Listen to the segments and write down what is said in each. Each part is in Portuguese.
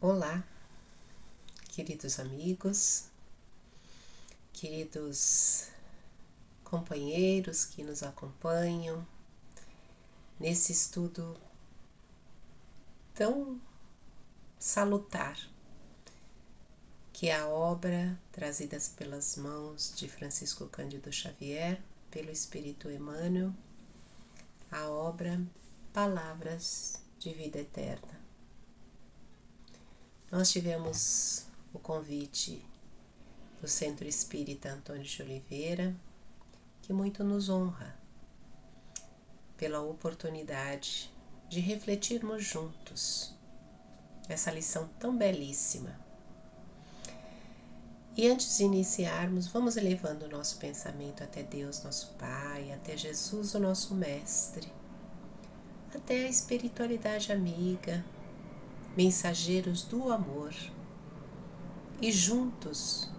Olá, queridos amigos, queridos companheiros que nos acompanham nesse estudo tão salutar que é a obra trazida pelas mãos de Francisco Cândido Xavier, pelo Espírito Emmanuel, a obra Palavras de Vida Eterna. Nós tivemos o convite do Centro Espírita Antônio de Oliveira, que muito nos honra pela oportunidade de refletirmos juntos essa lição tão belíssima. E antes de iniciarmos, vamos elevando o nosso pensamento até Deus, nosso Pai, até Jesus, o nosso Mestre, até a espiritualidade amiga, mensageiros do amor, e juntos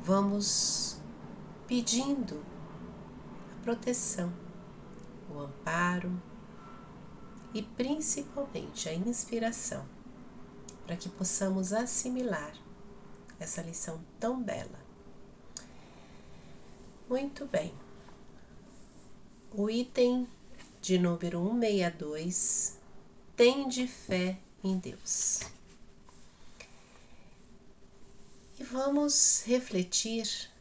vamos pedindo a proteção, o amparo e principalmente a inspiração para que possamos assimilar essa lição tão bela. Muito bem. O item de número 162, tende fé em Deus. E vamos refletir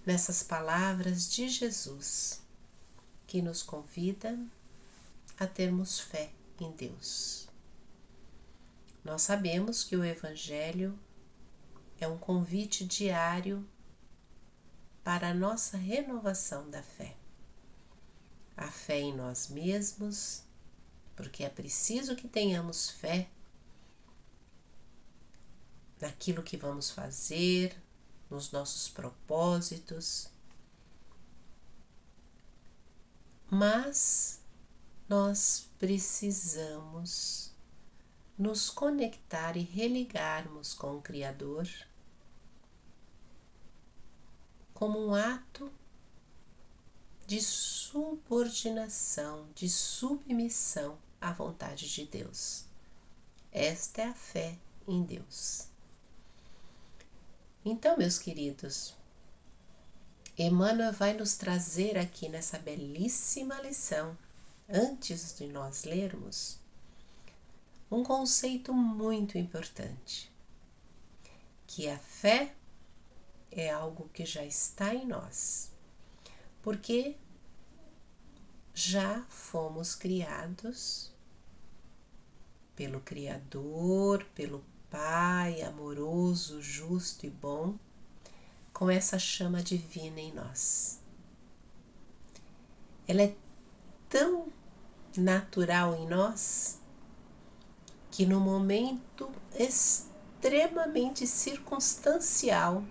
nessas palavras de Jesus, que nos convida a termos fé em Deus. Nós sabemos que o Evangelho é um convite diário para a nossa renovação da fé. A fé em nós mesmos, porque é preciso que tenhamos fé naquilo que vamos fazer, nos nossos propósitos, mas nós precisamos nos conectar e religarmos com o Criador como um ato de subordinação, de submissão à vontade de Deus. Esta é a fé em Deus. Então, meus queridos, Emmanuel vai nos trazer aqui nessa belíssima lição, antes de nós lermos, um conceito muito importante, que a fé é algo que já está em nós, porque já fomos criados pelo Criador, pelo Pai amoroso, justo e bom, com essa chama divina em nós. Ela é tão natural em nós que no momento extremamente circunstancial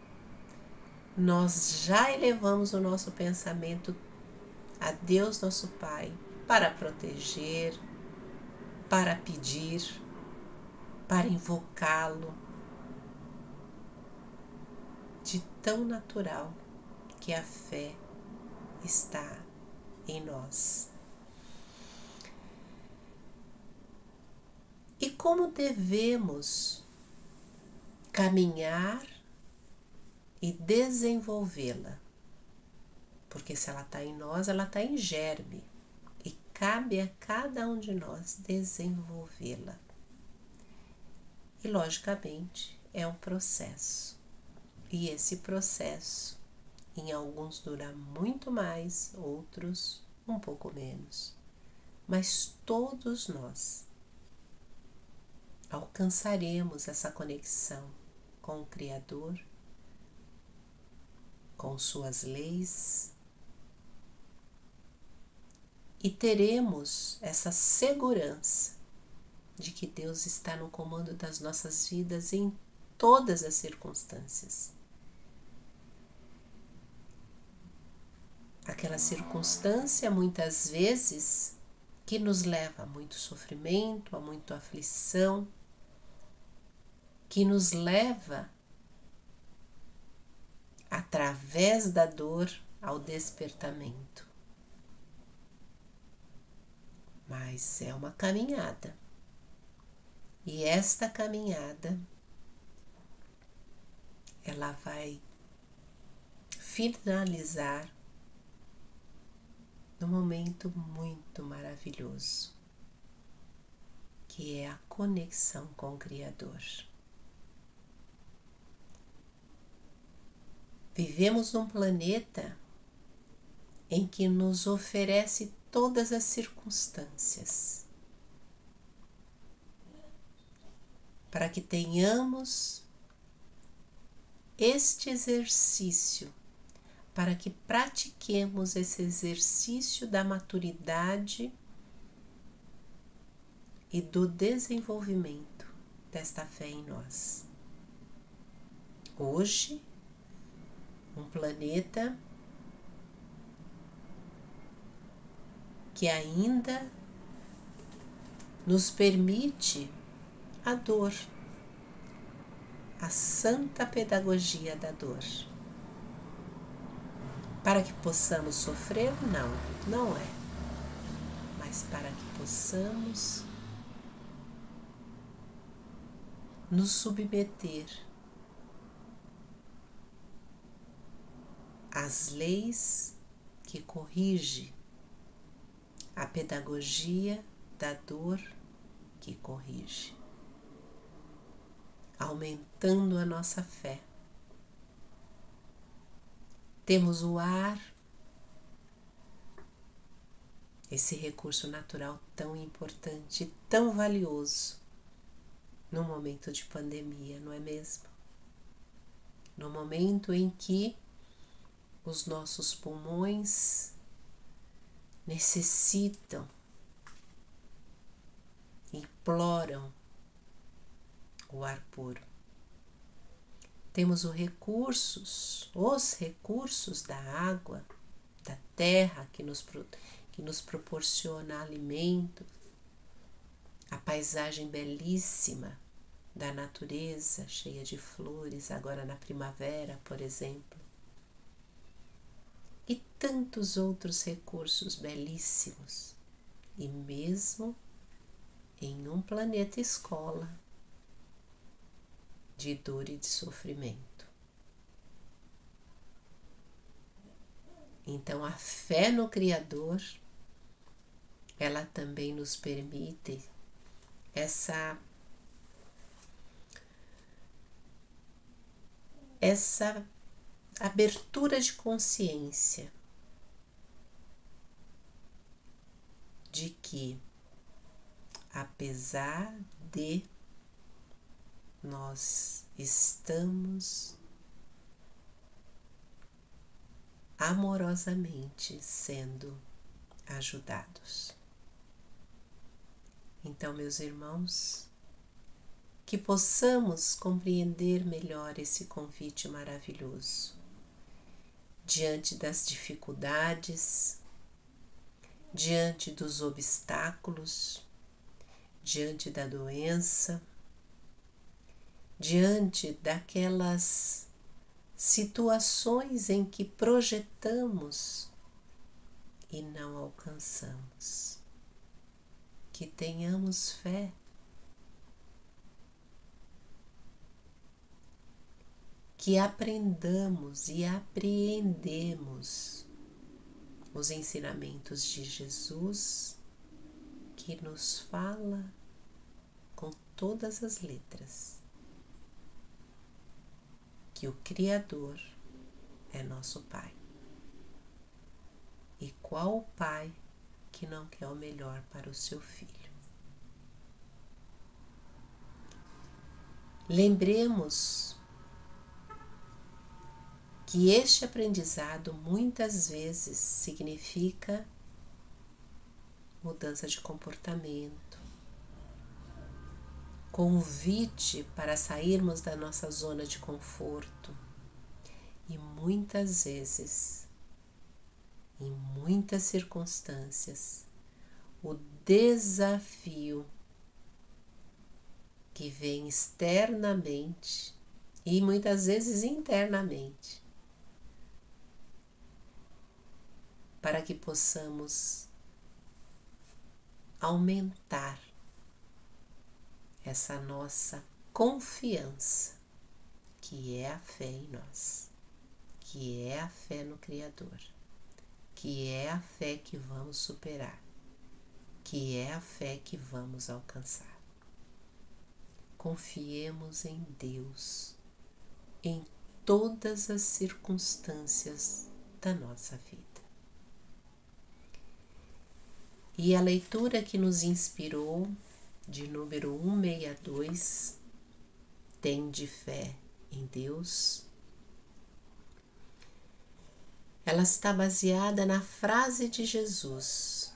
nós já elevamos o nosso pensamento a Deus nosso Pai para proteger, para pedir, para invocá-lo, de tão natural que a fé está em nós. E como devemos caminhar e desenvolvê-la? Porque se ela está em nós, ela está em germe. E cabe a cada um de nós desenvolvê-la. E, logicamente, é um processo. E esse processo, em alguns dura muito mais, outros um pouco menos. Mas todos nós alcançaremos essa conexão com o Criador, com suas leis, e teremos essa segurança de que Deus está no comando das nossas vidas em todas as circunstâncias. Aquela circunstância, muitas vezes, que nos leva a muito sofrimento, a muita aflição, que nos leva, através da dor, ao despertamento. Mas é uma caminhada. E esta caminhada, ela vai finalizar num momento muito maravilhoso, que é a conexão com o Criador. Vivemos num planeta em que nos oferece todas as circunstâncias para que tenhamos este exercício, para que pratiquemos esse exercício da maturidade e do desenvolvimento desta fé em nós. Hoje, um planeta que ainda nos permite a dor, a santa pedagogia da dor. Para que possamos sofrer? Não é. Mas para que possamos nos submeter às leis que corrigem, a pedagogia da dor que corrige, aumentando a nossa fé. Temos o ar, esse recurso natural tão importante, tão valioso no momento de pandemia, não é mesmo? No momento em que os nossos pulmões necessitam, imploram o ar puro. Temos os recursos da água, da terra que nos proporciona alimento, a paisagem belíssima da natureza, cheia de flores, agora na primavera, por exemplo. E tantos outros recursos belíssimos. E mesmo em um planeta escola de dor e de sofrimento. Então, a fé no Criador, ela também nos permite essa abertura de consciência de que, apesar de nós estamos amorosamente sendo ajudados. Então, meus irmãos, que possamos compreender melhor esse convite maravilhoso. Diante das dificuldades, diante dos obstáculos, diante da doença, diante daquelas situações em que projetamos e não alcançamos. Que tenhamos fé, que aprendamos e apreendemos os ensinamentos de Jesus, que nos fala com todas as letras que o Criador é nosso Pai. E qual o pai que não quer o melhor para o seu filho? Lembremos que este aprendizado muitas vezes significa mudança de comportamento, convite para sairmos da nossa zona de conforto e muitas vezes, em muitas circunstâncias, o desafio que vem externamente e muitas vezes internamente, para que possamos aumentar essa nossa confiança, que é a fé em nós, que é a fé no Criador, que é a fé que vamos superar, que é a fé que vamos alcançar. Confiemos em Deus em todas as circunstâncias da nossa vida. E a leitura que nos inspirou, de número 162, Tende fé em Deus, ela está baseada na frase de Jesus.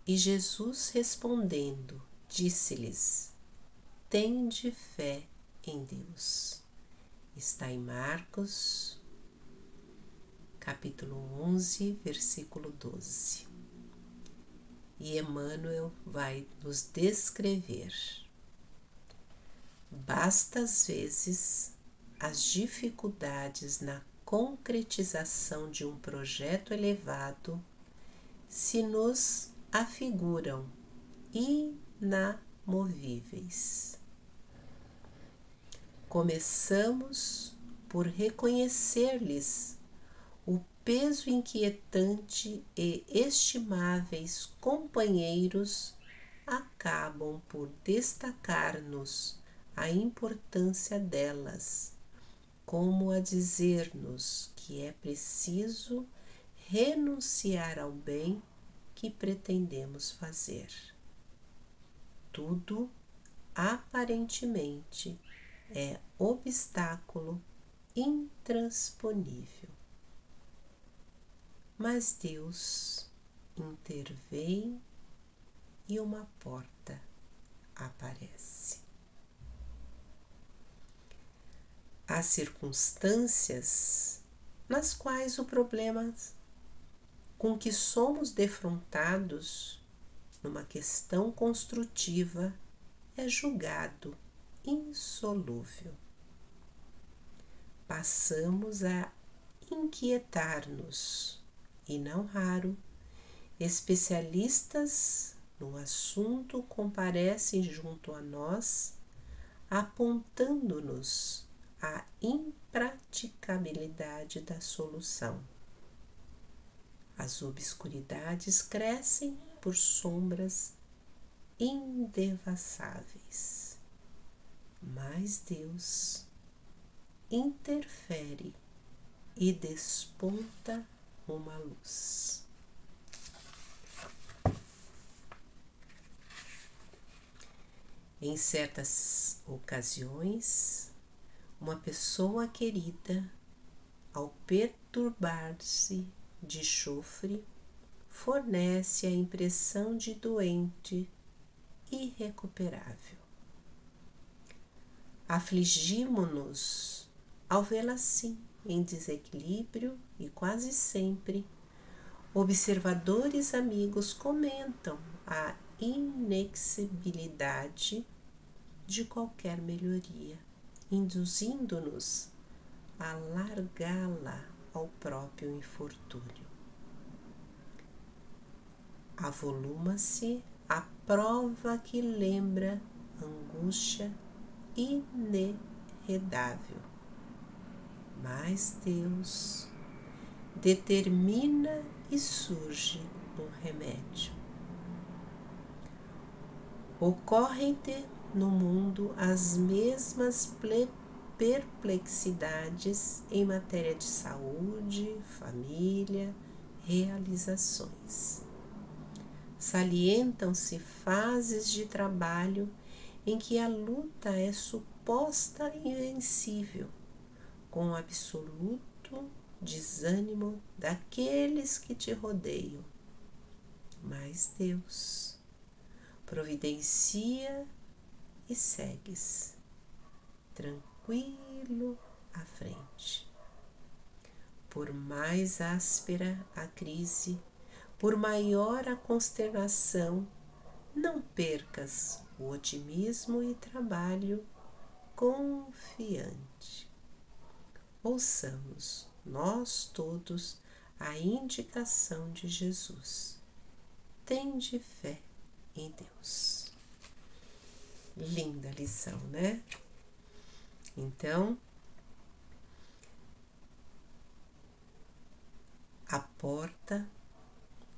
E Jesus respondendo, disse-lhes: Tende fé em Deus. Está em Marcos, capítulo 11, versículo 12. E Emmanuel vai nos descrever. Basta às vezes as dificuldades na concretização de um projeto elevado se nos afiguram inamovíveis. Começamos por reconhecer-lhes o peso inquietante e estimáveis companheiros acabam por destacar-nos a importância delas, como a dizer-nos que é preciso renunciar ao bem que pretendemos fazer. Tudo, aparentemente, é obstáculo intransponível. Mas Deus intervém e uma porta aparece. Há circunstâncias nas quais o problema com que somos defrontados numa questão construtiva é julgado insolúvel. Passamos a inquietar-nos e, não raro, especialistas no assunto comparecem junto a nós, apontando-nos a impraticabilidade da solução. As obscuridades crescem por sombras indevassáveis, mas Deus interfere e desponta uma luz. Em certas ocasiões, uma pessoa querida, ao perturbar-se de chofre, fornece a impressão de doente irrecuperável. Afligimo-nos ao vê-la assim, em desequilíbrio, e quase sempre observadores amigos comentam a inexigibilidade de qualquer melhoria, induzindo-nos a largá-la ao próprio infortúnio. Avoluma-se a prova que lembra angústia inerredável, mas Deus determina e surge um remédio. Ocorrem-te no mundo as mesmas perplexidades em matéria de saúde, família, realizações. Salientam-se fases de trabalho em que a luta é suposta invencível, com o absoluto desânimo daqueles que te rodeiam. Mas Deus providencia e segues, tranquilo à frente. Por mais áspera a crise, por maior a consternação, não percas o otimismo e trabalho confiante. Ouçamos nós todos a indicação de Jesus. Tende fé em Deus. Linda lição, né? Então, a porta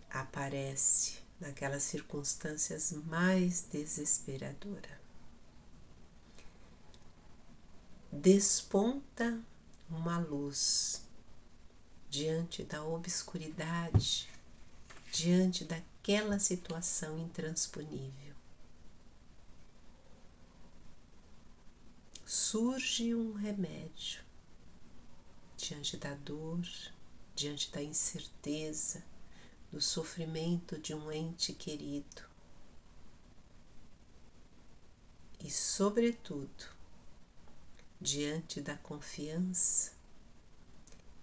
aparece naquelas circunstâncias mais desesperadoras. Desponta uma luz diante da obscuridade, diante daquela situação intransponível. Surge um remédio diante da dor, diante da incerteza, do sofrimento de um ente querido. E, sobretudo, diante da confiança,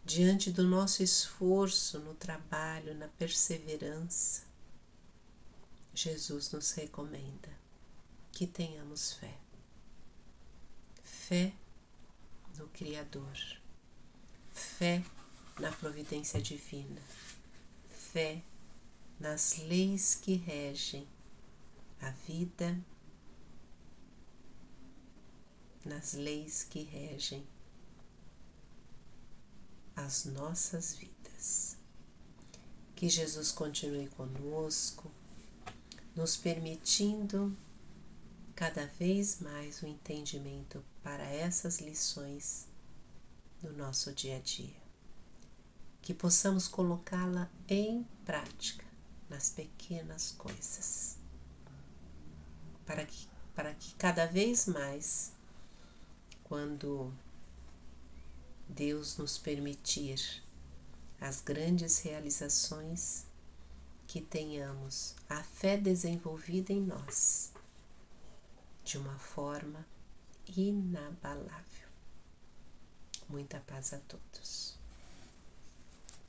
diante do nosso esforço no trabalho, na perseverança, Jesus nos recomenda que tenhamos fé. Fé no Criador, fé na providência divina, fé nas leis que regem a vida, nas leis que regem as nossas vidas. Que Jesus continue conosco, nos permitindo cada vez mais o entendimento para essas lições no nosso dia a dia. Que possamos colocá-la em prática nas pequenas coisas, para que cada vez mais, quando Deus nos permitir as grandes realizações, que tenhamos a fé desenvolvida em nós de uma forma inabalável. Muita paz a todos.